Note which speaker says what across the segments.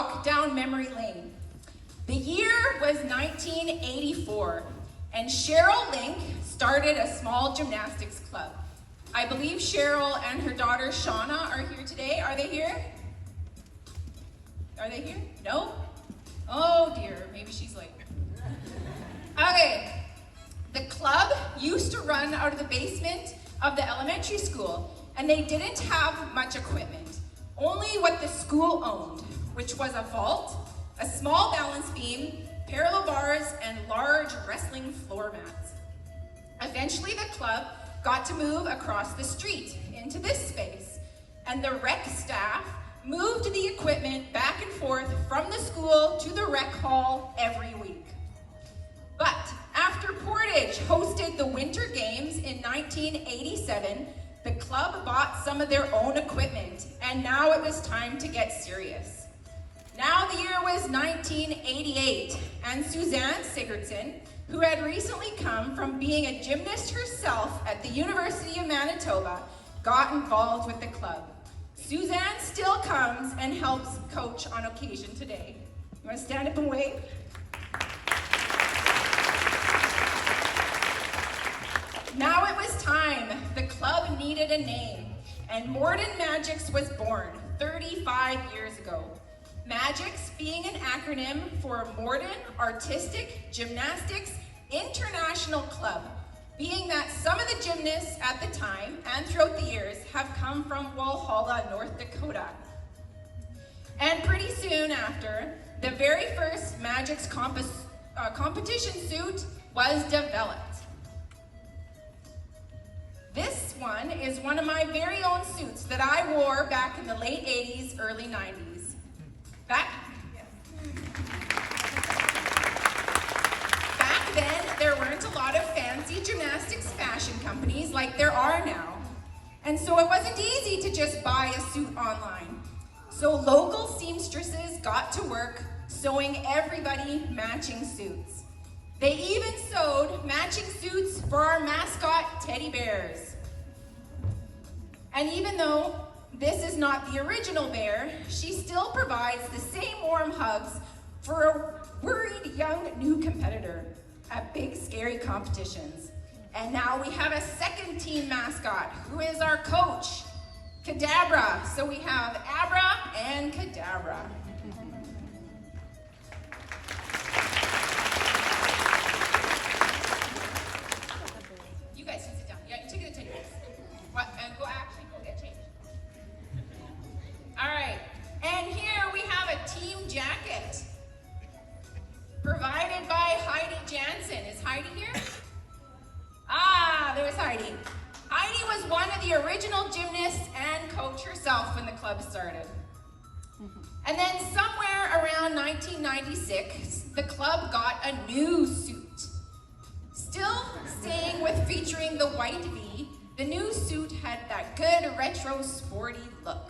Speaker 1: walk down memory lane. The year was 1984, and Cheryl Link started a small gymnastics club. I believe Cheryl and her daughter Shauna are here today. Are they here? Are they here? No? Oh dear, maybe she's late. Okay, the club used to run out of the basement of the elementary school, and they didn't have much equipment, only what the school owned, which was a vault, a small balance beam, parallel bars, and large wrestling floor mats. Eventually the club got to move across the street into this space, and the rec staff moved the equipment back and forth from the school to the rec hall every week. But after Portage hosted the Winter Games in 1987, the club bought some of their own equipment, and now it was time to get serious. Now the year was 1988, and Suzanne Sigurdsson, who had recently come from being a gymnast herself at the University of Manitoba, got involved with the club. Suzanne still comes and helps coach on occasion today. You want to stand up and wave? Now it was time. The club needed a name, and Morden Magics was born 35 years ago. Magics being an acronym for Morden Artistic Gymnastics International Club, being that some of the gymnasts at the time and throughout the years have come from Walhalla, North Dakota. And pretty soon after, the very first Magics competition suit was developed. This one is one of my very own suits that I wore back in the late 80s, early 90s. Back then, there weren't a lot of fancy gymnastics fashion companies like there are now. And so it wasn't easy to just buy a suit online. So local seamstresses got to work sewing everybody matching suits. They even sewed matching suits for our mascot teddy bears. And even though this is not the original bear, she still provides the same warm hugs for a worried young new competitor at big scary competitions. And now we have a second team mascot, who is our coach, Kadabra. So we have Abra and Kadabra. You guys can sit down. Yeah, you take it to take this. What? And go get changed. All right, and here we have a team jacket provided by Heidi Jansen. Is Heidi here? Ah, there's Heidi. Heidi was one of the original gymnasts and coach herself when the club started. And then somewhere around 1996, the club got a new suit. Still staying with featuring the white V, the new suit had that good retro sporty look.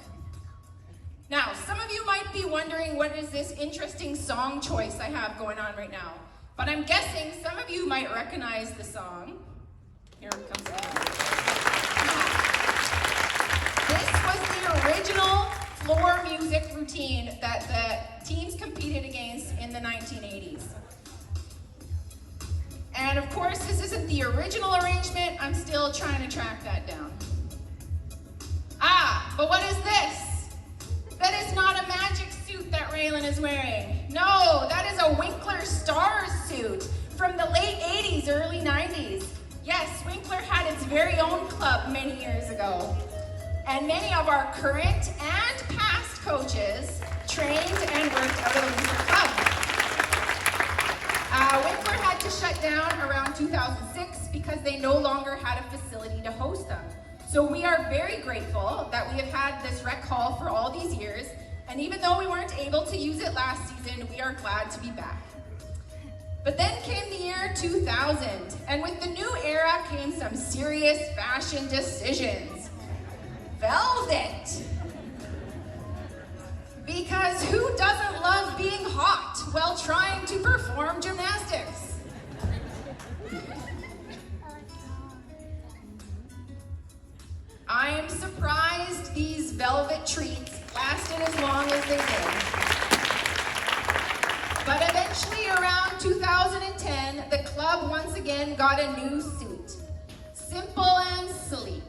Speaker 1: Now, some of you might be wondering what is this interesting song choice I have going on right now. But I'm guessing some of you might recognize the song. Here it comes out. This was the original floor music routine that the teams competed against in the 1980s. And of course, this isn't the original arrangement. I'm still trying to track that down. Ah, but what is this? That is not a magic suit that Raylan is wearing. No, that is a Winkler Stars suit from the late 80s, early 90s. Yes, Winkler had its very own club many years ago. And many of our current and past coaches trained and worked out of the Winkler Club. Winkler had to shut down around 2006 because they no longer had a facility to host them. So we are very grateful that we have had this rec hall for all these years, and even though we weren't able to use it last season, we are glad to be back. But then came the year 2000, and with the new era came some serious fashion decisions. Velvet! Because who doesn't love being hot while trying to perform gymnastics? I am surprised these velvet treats lasted as long as they did. 2010, the club once again got a new suit. Simple and sleek.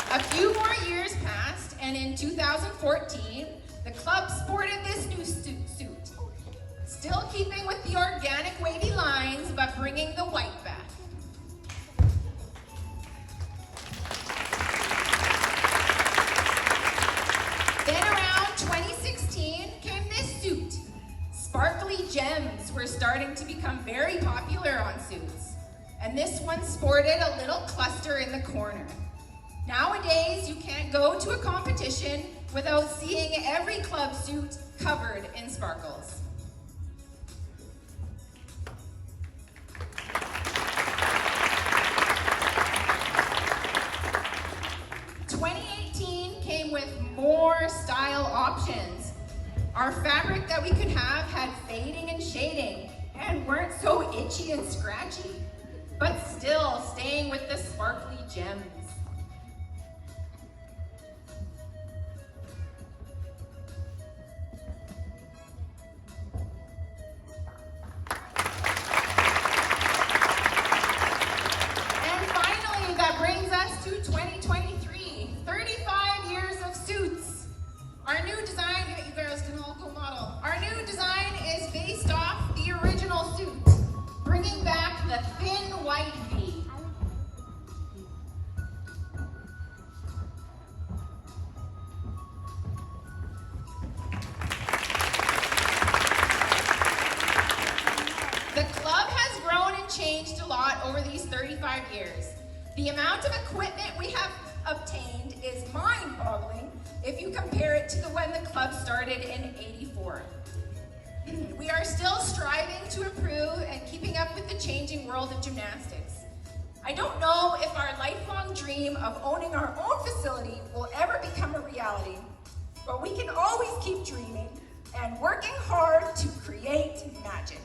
Speaker 1: A few more years passed, and in 2014, the club sported this new suit. Still keeping with the organic wavy lines, but bringing the white back. Then around 2016 came this suit. Sparkly gems were starting to become very popular on suits. And this one sported a little cluster in the corner. Nowadays, you can't go to a competition without seeing every club suit covered in sparkles. More style options. Our fabric that we could have had fading and shading and weren't so itchy and scratchy, but still staying with the sparkly gems. And finally, that brings us to 2023, 35 years of suits. Our new design, you girls can all go model. Our new design is based off the original suit, bringing back the thin white V. The club has grown and changed a lot over these 35 years. The amount of equipment we have obtained is mind-boggling if you compare it to when the club started in '84. We are still striving to improve and keeping up with the changing world of gymnastics. I don't know if our lifelong dream of owning our own facility will ever become a reality, but we can always keep dreaming and working hard to create magic.